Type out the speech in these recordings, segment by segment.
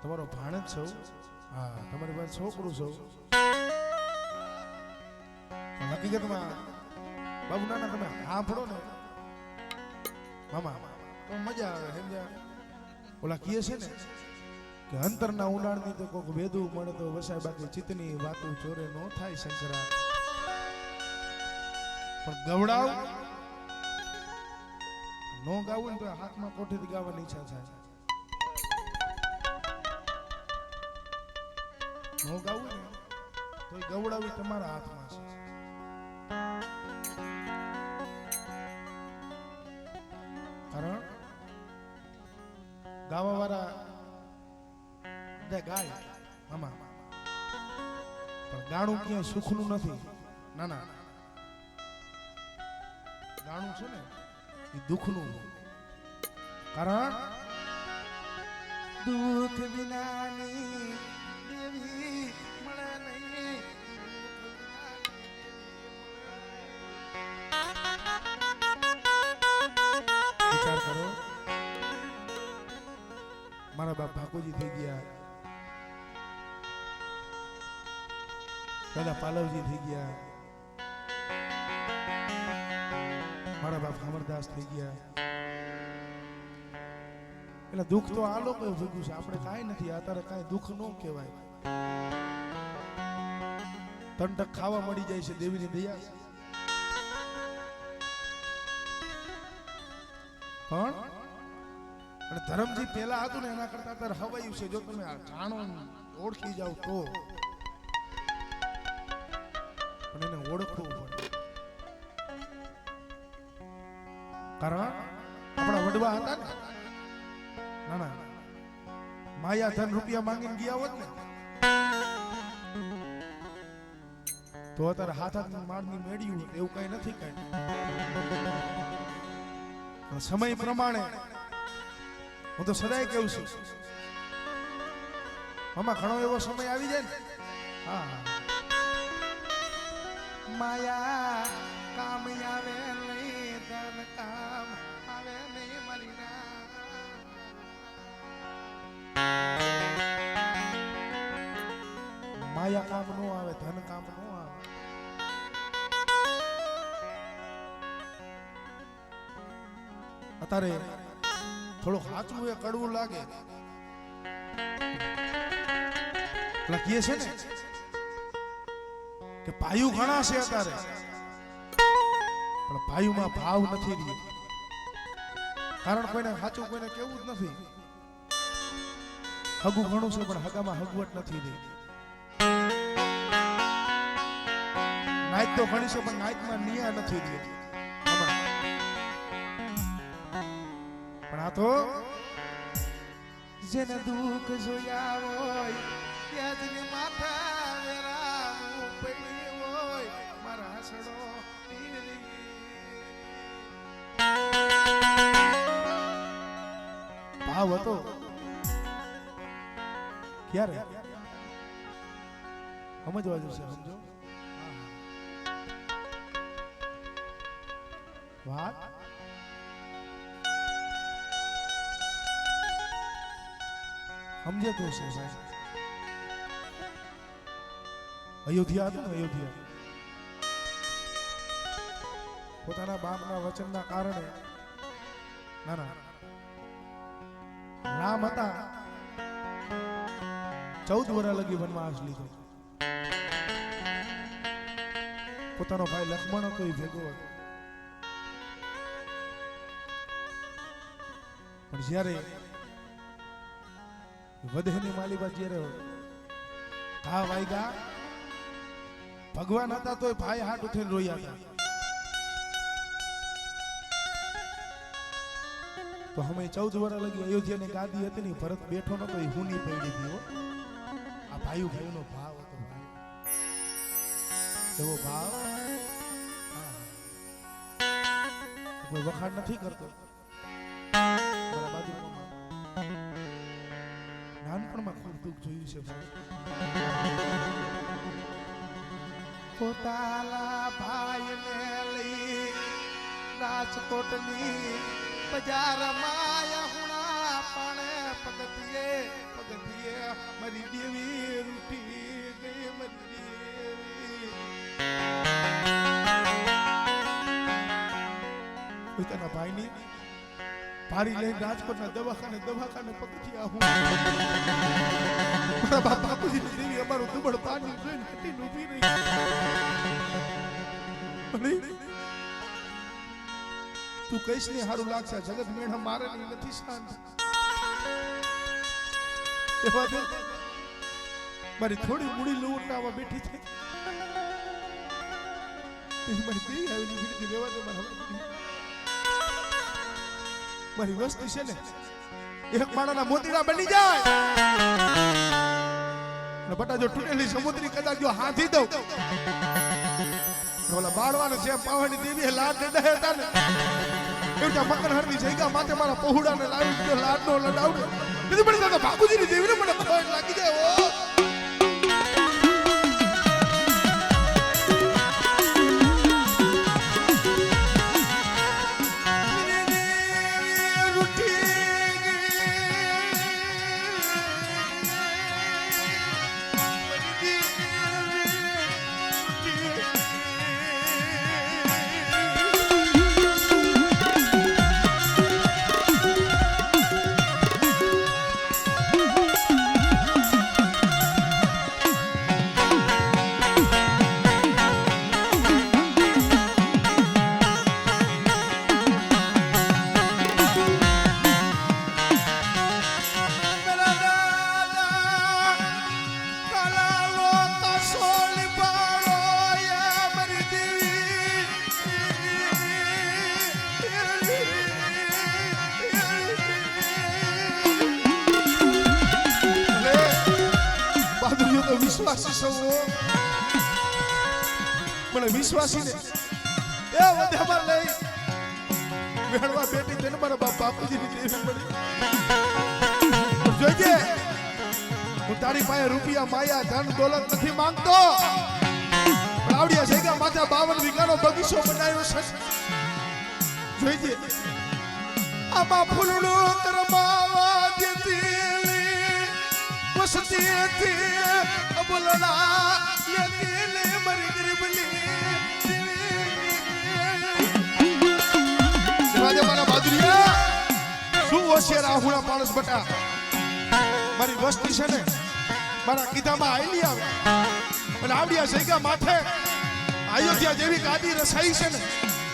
તમારો ભાણેજ છો? હા, તમારી પાસે છોકરું છો? હકીકતમાં બાબુ નાના તમે સાંભળો ને મામા તો મજા આવે સમજ્યા. ઓલા કહે છે ને કે અંતરના ઉડાણની તો કોઈક વેદું મળે તો વસાય, બાકી ચિત્તની વાતું ચોરે નો થાય શંકરા. પણ ગવડાવ નો ગાવું ને તો હાથમાં કોઠીથી ગાવાની ઈચ્છા થાય. નો ગાવું ને તો ગવડાવી તમારા હાથમાં છે. કારણ ગાવા વાળા બધા ગાય મામા, પણ ગાણું ક્યાંય સુખનું નથી. ના ના, ગાણું છે ને એ દુઃખનું. કારણ દુઃખ વિનાની દેવી મળે નહીં. વિચાર કરો, મારા બાપ ભાકોજી થઈ ગયા, દાદા પાલવજી થઈ ગયા, મારા બાપ અમરદાસ થઈ ગયા. એટલે દુઃખ તો આ લોકો ભેગું છે, આપણે કાંઈ નથી. અત્યારે કાંઈ દુઃખ ન કહેવાય. તંટક ખાવા મળી જાય છે, દેવીની દયા છે. પણ અને ધર્મજી પેલા હતું ને એના કરતા અત્યારે હવાયું છે. જો તમે જાણો ઓળખી જાવ તો, પણ એને ઓળખવું પડે. કારણ આપણા વડવા હતા ને, ના ના, માયા ધન રૂપિયા માંગીને ગયા હોત ને તો અત્યારે હાથ હાથ માળની મેળ્યું એવું કઈ નથી. કઈ સમય પ્રમાણે હું તો સદાય કહું છું, આમાં ઘણો એવો સમય આવી જાય ને, હા, માયા કામ આવે નહીં, ધન કામ આવે નહીં. મારી માયા કામ નો આવે, ધન કામ નો આવે. અત્યારે થોડું સાચું એ કડવું લાગે. એટલે કહે છે ને કે ભાઈઓ ઘણા છે અત્યારે, પણ ભાઈઓમાં ભાવ નથી રહ્યો. કારણ કોઈને સાચું કોઈને કેવું જ નથી. હગું ઘણું છે પણ હગામાં હગવટ નથી રહી. નાયત તો ઘણી છે પણ નાયતમાં નિયા નથી રહી. પણ આ તો જેને દુઃખ જોયા હોય ત્યાંની માથા વેરાવું પડી હોય. મારા હસડો ભાવ હતો ક્યારે સમજવા જશે. સમજો વાત. સમજે તો છે સાહેબ. અયોધ્યા હતું ને, અયોધ્યા પોતાના બાપના વચનના કારણે, ના ના, રામ હતા 14 વર્ષ લગી વનવાસ લીધો. પોતાનો ભાઈ લક્ષ્મણ હતો એ ભેગો હતો. પણ જ્યારે વધેની માલીબા જ્યારે ઘા વાગ્યા, ભગવાન હતા તોય ભાઈ હાથ ઉઠીને રોયા હતા. તો અમે 14 વર્ષ લગી અયોધ્યાની ગાદી હતી ને, ભરત બેઠો નતો, એ હુની પડી હતી. આ ભાઈ ભાઈનો ભાવ હતો. એવો ભાવ કોઈ વખાણ નથી કરતો. નાનપણમાં ખૂબ દુઃખ જોયું છે ભાઈ. પોતાના ભાઈને લઈ રાજકોટની બજારમાં હુણા પાણે પગથિયે પગથિયે હારી લઈને રાજકોટના દવાખાને પગથિયા હું મારા બાપુજીની દેવી અમારું દુબળ પાણી જોઈને હટીને ઊભી રહી. તું કઈશ ને હારું લાગશે. જગત મેળા મારે નથી શાંત. એવા દે મારી થોડી મૂડી લૂંટાવા બેઠી છે. મારી દેવી આવેલી બીજી રેવા દે. મારી વસ્તી છે ને એક માણાના મોતીડા બની જાય ને બટા જો તૂટેલી સમુદ્રી કદાચ જો હાથી દઉં ઓલા બાળવાને જે પાવાની દેવી લાડ દે હતા ને એવટા મકરહરની જગ્યા માથે મારા પહોડાને લાવી દીધો. લાડનો લડાવડે નથી પડી જતો. બાપુજીની દેવીને મને ખોટ લાગી જાય. ઓ વિશ્વાસી સૌ મને વિશ્વાસી ને એ વધામાં લઈ મેળવા બેટી તેને મારા બાપુજીની દેવી મળી. જોજે હું તારી પાસે રૂપિયા માયા ધન દોલત નથી માંગતો. આવડિયા જગ્યા માથે 52 વીઘાનો બગીચો બનાવ્યો છે. જોઈજે આમાં ફૂલડો કરમાવા દેતી વસતી બોલડા લેતી લે મરી ગરીબલી રાજા મારા બાદરિયા શું હોશિયાર આહુણા માણસ બટા. મારી વસ્તી છે ને મારા કીધામાં આયલી આવે અને આવડિયા જગ્યા માથે અયોધ્યા જેવી ગાડી રસાઈ છે ને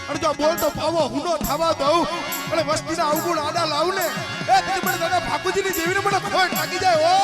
અને જો બોલતો પાવો હુનો થવા દઉં અને વસ્તીના અવગુણ આડા લાવ ને એ મને દાદા બાપુજીની દેવીને મને ખોટ લાગી જાય. ઓ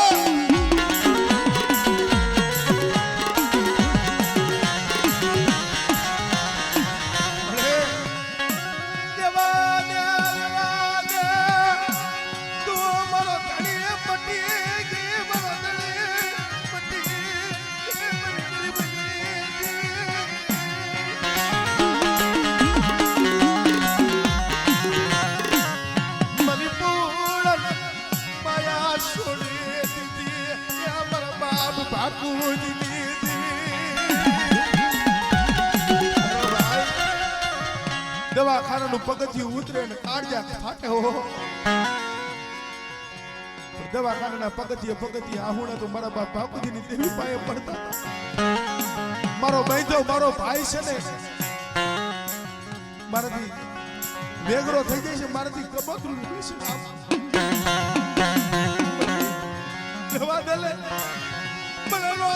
દવાખાનાનું પગથિયું ઉતરે ને કાળજા ફાટે હો. દવાખાનાના પગથિયે આહુણા તો મારા બાપુજીની દેવી પાસે પડતા. મારો મૈદો મારો ભાઈ છે ને મારાથી વેગરો થઈ જાય છે. મારાથી કબતરું બેસી દવા દલે મને નો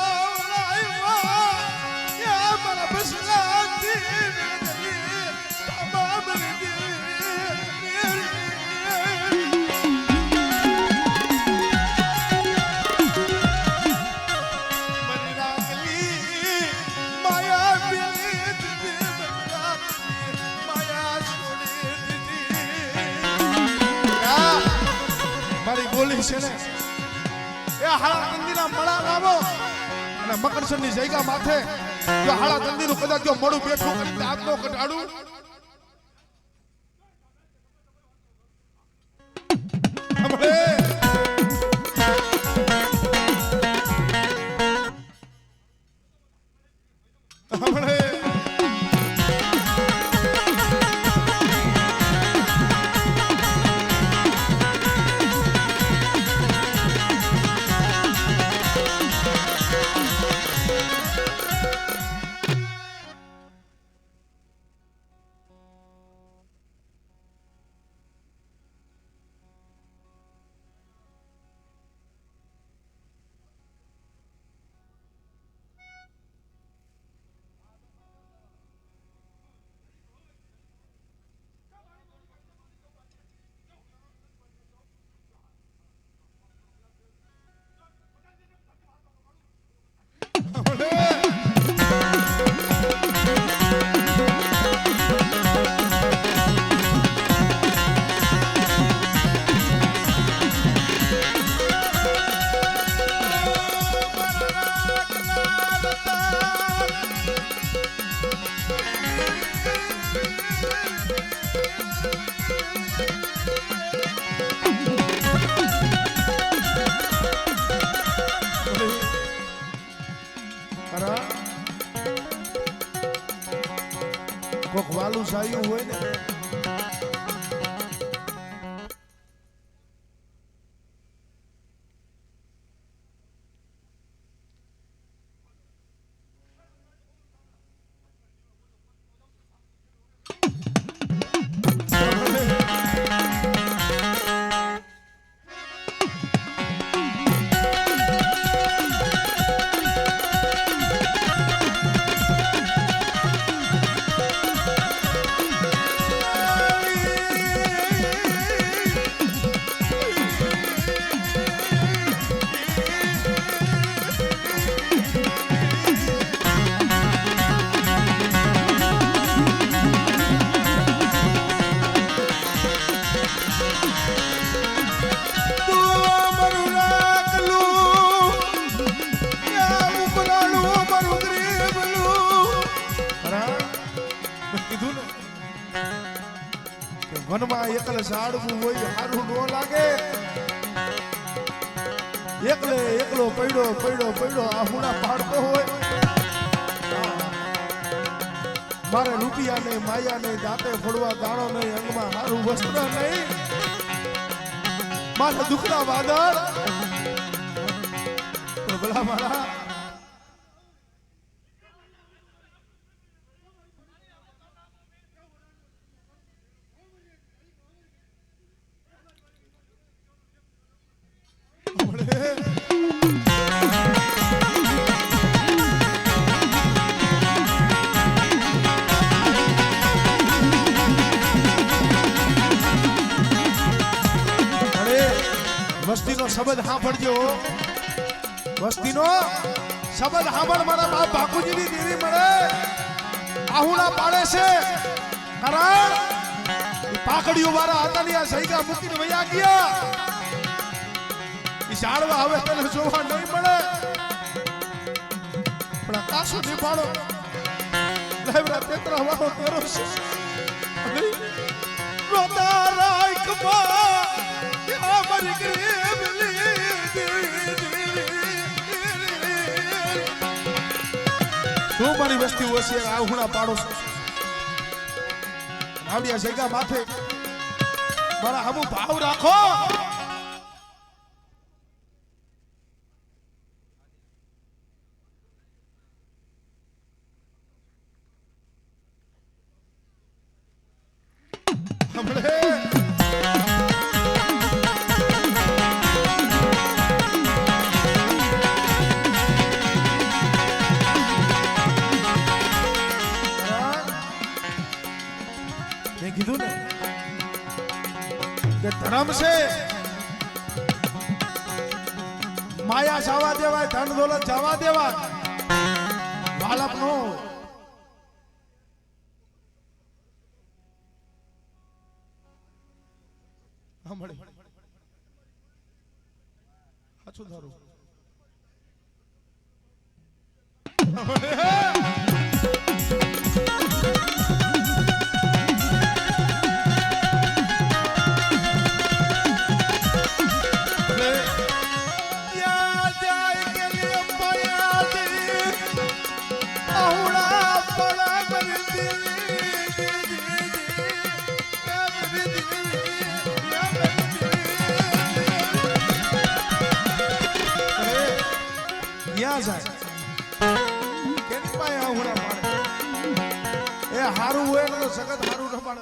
મારા બસલાથી બોલી છે ને એ હાળા તંદીના મળા લાવો અને મકરસરની જગ્યા માથે જો હાળા તંદીનું કદાચ જો મોડું બેઠું કરીને આત્મો કટાડું બાલું સાયું હોય ને વનમાં એકલે સાડવું હોય સારું ન લાગે એકલે એકલો પડ્યો આહુડા પાડતો હોય મારે રૂપિયા નહીં માયા નહીં દાંતે ફોડવા દાણો નહીં અંગમાં સારું વસ્ત્ર નહીં મારે દુખડા વાદળ ભલા મારા વસ્તીનો શબ્દ સાંભળજો વસ્તીનો શબ્દ સાંભળ મારા બાપ બાપુજીની દેરી મળે આહુડા પાડે છે કારણ પાકડીઓ વાળા હતા ને આ સૈગા મૂકીને વયા ગયા ઈ ઝાડવા હવે તને જોવા નહીં મળે પણ કાસો થી પાડો લેવરા તેતરા વાળો તેરો છે રોતા રાઈકમાં મારી ગરીબલી તું મારી વસ્તી ઓછી આહુડા પાડો છો આવડિયા સૈગા માથે મારા હમુ ભાવ રાખો કીધું ને કે ધર્મ છે માયા જવા દેવાય ધન દોલત જવા દેવાય બાળક નો સાચું ધારું હારું હોય ને તો સખત હારું ન પાડે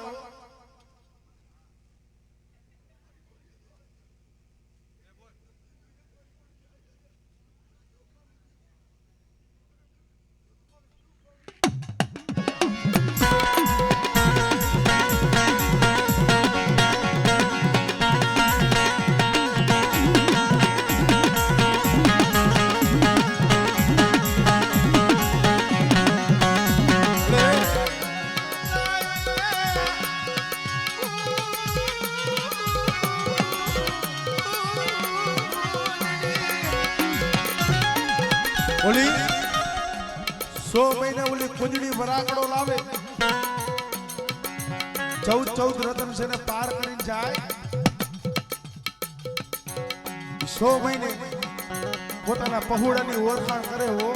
ઓલી 100 મહિના ઓલી કુંજડી વરાકડો લાવે 14 રતન છે ને પાર કરીને જાય 100 મહિને પોતાના પહોળાની ઓળખાણ કરે હો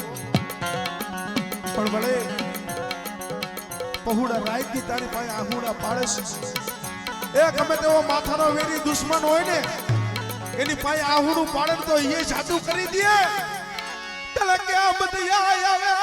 પણ ભલે પહોળા રાઈતી તારી પાસે આહુડા પાડે છે એ ગમે તેવો માથાનો વેરી દુશ્મન હોય ને એની પાસે આહુડું પાડે તો એ જાદુ કરી દે તલે કે આ બદયા આવે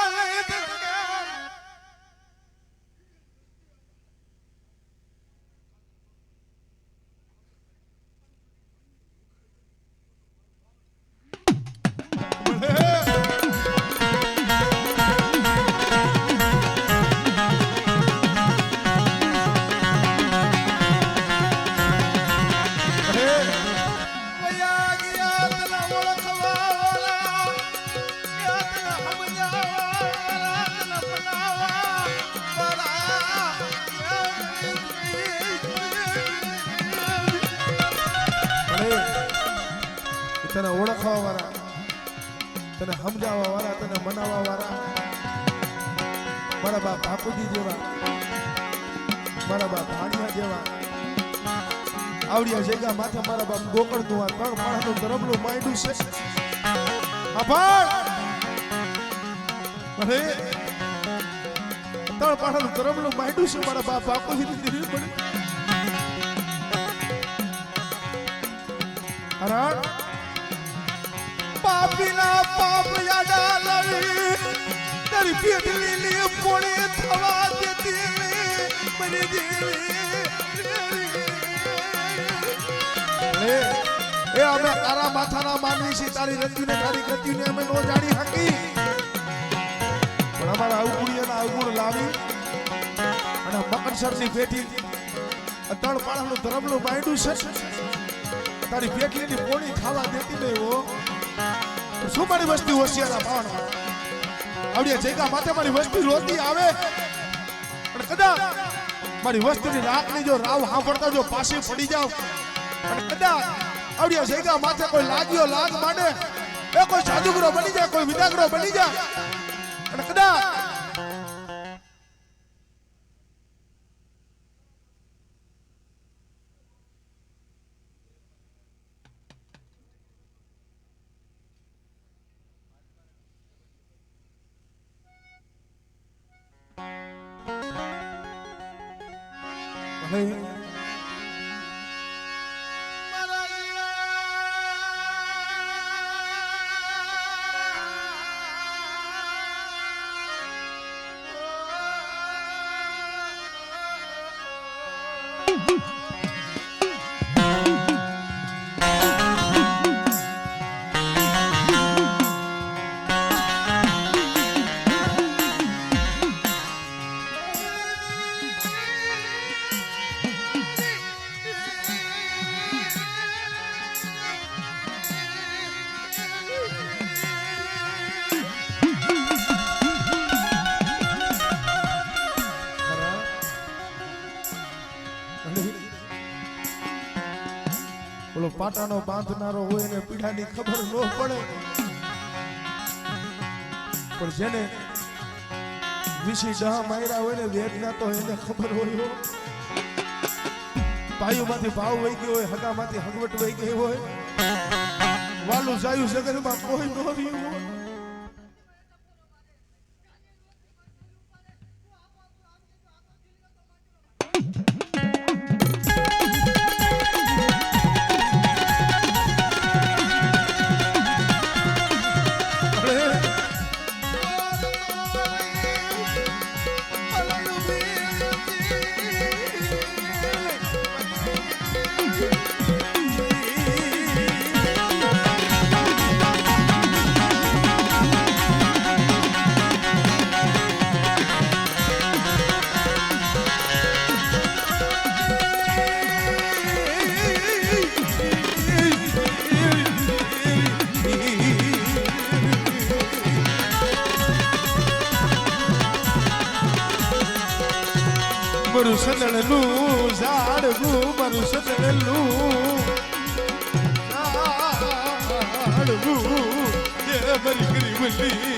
તને ઓળખવા વાળા તને સમજાવવા વાળા તને મનાવવા વાળા મારા બાપ બાપુજી જેવા મારા બાપ ભાણિયા જેવા આવડિયા જગ્યા માથે મારા બાપ ગોકળનું આ ત્રણ માળાનું ધરમલું માંડ્યું છે આભાર અરે ત્રણ માળાનું ધરમલું માંડ્યું છે મારા બાપ બાપુજી દેવી પડે હરણ પાપીના પાપ યાડા લઈ તારી પેટલી ની પોણી થવા દેતી મને દેવી એ અમે તારા માથાના માનવી છીએ તારી રત્યુને તારી ગત્યુને અમે નો જાણી હકી પણ અમારા અવગુણિયાના અવગુણ લાવી અને મકરસરની પેટી ત્રણ પાળાનું ધરમલું બાંધ્યું છે તારી પેટલીની પોણી ખાવા દેતી નહીં હો શું મારી વસ્તી હોશિયારા પાવન આવડિયા જગ્યા માથે મારી વસ્તી રોતી આવે અને કદાચ મારી વસ્તીની રાતની જો રાવ સાંભળતા જો પાછી પડી જાવ અને કદાચ આવડિયા જગ્યા માથે કોઈ લાગ્યો લાગ માંડે એ કોઈ જાદુગરો બની જાય કોઈ વિદાગરો બની જાય અને કદાચ ઓલો પાટાનો બાંધનારો હોય એને પીડાની ખબર ન પડે પણ જેને વિશી ડહ માર્યા હોય ને વેદના તો એને ખબર હોય ભાઈઓમાંથી ભાવ વહી ગયો હોય હગામાંથી હગવટ વહી ગઈ હોય વાલું જાયું જગતમાં કોઈ ન રહ્યું હોય મારું સદળનું ઝાડવું મારું સદળનું ઝાડવું એ મારી ગરીબલી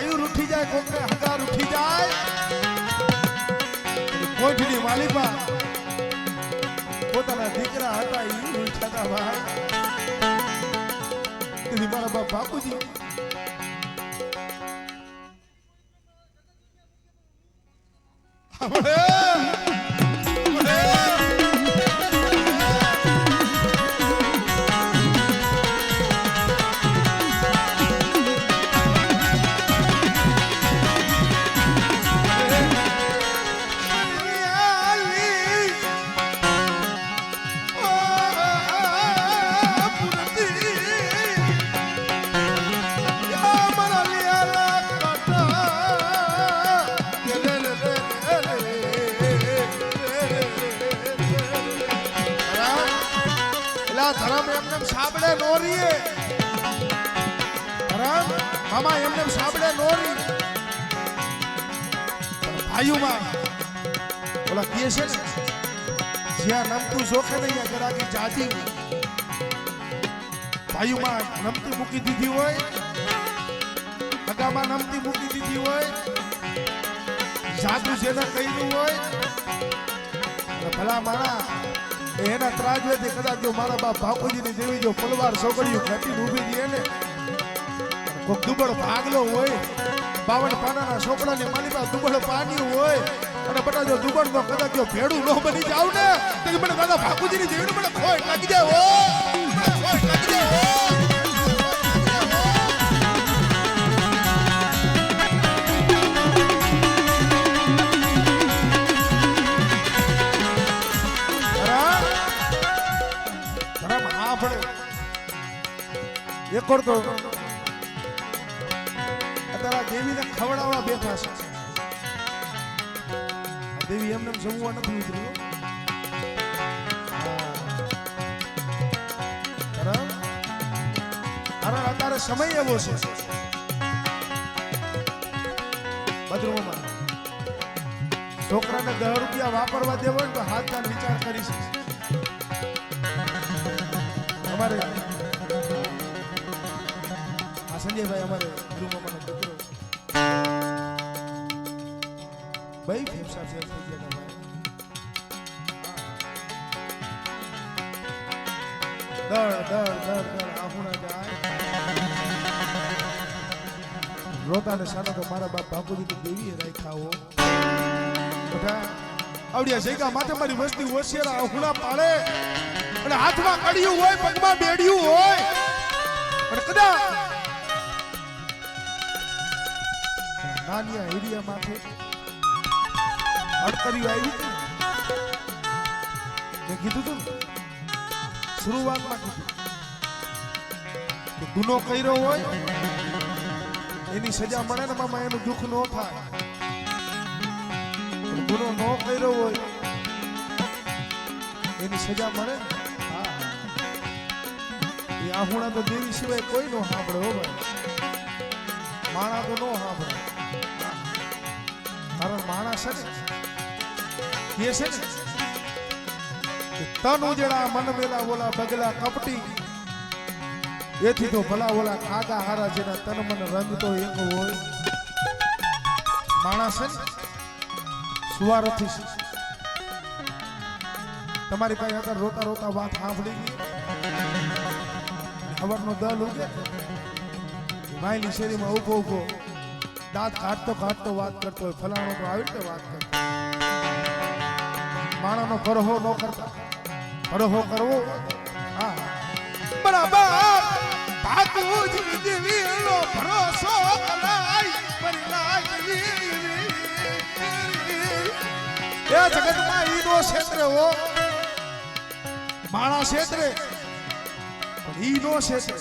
મયુર ઉઠી જાય કોકને હગાર ઉઠી જાય કોઠની માલિકા પોતાના દીકરા હતા એ ઉઠ્યા હતા ભાઈ તેથી મારા બાપ બાપુજી આપણે ધરમ એમને સાબડે નોરીએ ધરમ મામા એમને સાબડે નોરી ભાઈઓમાં ઓલા કહે છે ને જ્યાં નમતું શોખે ને ત્યાં ગરાકી જાતી ભાઈઓમાં નમતી મૂકી દીધી હોય હગામાં નમતી મૂકી દીધી હોય જાદુ જેને કર્યું હોય ભલા માણા એના ત્રાજવેથી કદાચ જો મારા બાપ બાપુજીની જેવી જો પલવાર છોકરીઓ ઘટીને ઊભી દે ને કોઈક દુબળ ભાગલો હોય 52 પાનાના છોકરાની માલિકા દુબળ પાડ્યું હોય અને બટા જો દુબળ નો કદાચ જો ભેડું ન બની જાવ ને તો મને દાદા બાપુજીની જેવી મને ખોટ લાગી જાય ઓ ખોટ લાગી જાય એક કરતો અત્યારે દેવીને ખવડાવવા બેઠા છે દેવી એમને જમવા નથી ઉતર્યું અત્યારે સમય એવો છે બદરૂમાં છોકરાને 10 રૂપિયા વાપરવા દેવો ને તો હાથ કાન વિચાર કરી છે અમારે સંજયભાઈ અમારે ગુરુમામાનો દીકરો ભાઈ ફેફસા ફેલ થઈ ગયા ભાઈ દળ આહુણા જાય રોતા ને સાનો તો મારા બાપ બાપુજી તો દેવી રાખ્યા બધા આવડિયા જગ્યા માથે મારી વસ્તી હોશિયાર આહુણા પાડે અને હાથમાં કડિયું હોય પગમાં બેડિયું હોય અને કદાચ નાનિયા હિરિયા માથે અડકરી આવી મેં કીધું તું શરૂઆતમાં કીધું કે ગુનો કર્યો હોય એની સજા મળે ને મામા એનું દુઃખ ન થાય ગુનો ન કર્યો હોય એની સજા મળે એ આહુણા તો દેવી સિવાય કોઈ નો સાંભળે હો ભાઈ માણા તો નો સાંભળે કારણ માણસ છે ને એ છે ને તન ઉજળા મન મેલા ઓલા બગલા કપટી એથી તો ભલા ઓલા ખાગા હારા જેના તન મન રંગ તો એક હોય માણસ છે ને સુવારથી તમારી પાસે આગળ રોતા રોતા વાત સાંભળી ગઈ ખબરનો દલ ઉગે માયલી શેરીમાં ઉભો ઉભો દાંત કાઢતો વાત કરતો હોય ફલાણો તો આવી રીતે વાત કરતો માણાનો ભરોહો ન કરતા ભરોહો કરવો હા બરાબર બાપુજી દેવીનો ભરોસો કરાય પરિલાય એ જગતમાં ઈનો ક્ષેત્ર હો માણા ક્ષેત્ર ઈનો ક્ષેત્ર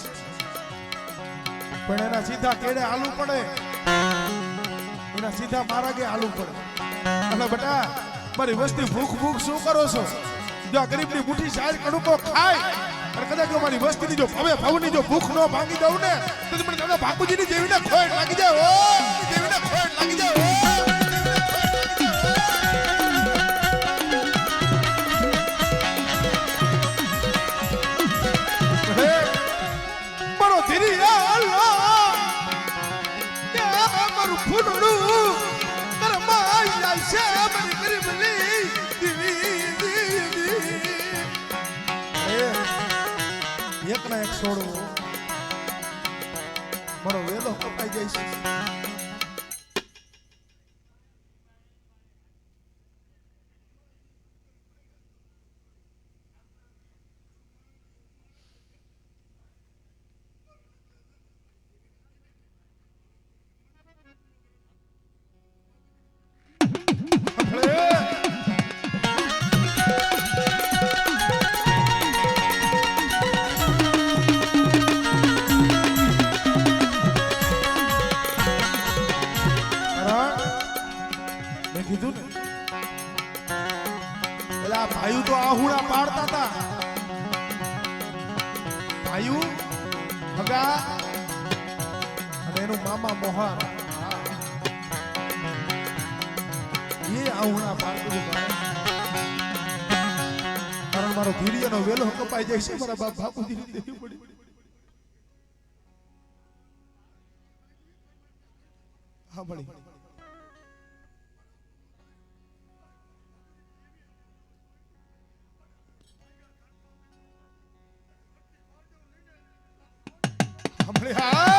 પણ એના સીધા કેડે હાલવું પડે એના સીધા મારા કે હાલવું પડે અને બેટા મારી વસ્તી ભૂખ શું કરો છો જો આ ગરીબની મુઠ્ઠી સાઈડ કડુકો ખાય અને કદાચ જો મારી વસ્તીની જો ભવની જો ભૂખ ન ભાંગી દઉં ને તો મને દાદા બાપુજીની જેવીને ખોટ લાગી જાય ઓ જેવીને ખોટ લાગી જાય ઓ મારો ધીરી એક ના એક છોડવો મારો વેલો કપાઈ જાય છે. મેં કીધું ને પેલા ભાઈ તો આહુડા પાડતા હતા. ભાઈ હગા અને એનું મામા મોહાર એ આહુડા પાડતું હતું. કારણ મારો ધીરીયાનો વેલો કપાઈ જાય છે. મારા બાપ બાપુજી દેવી પડી. હા ભણી હમણાં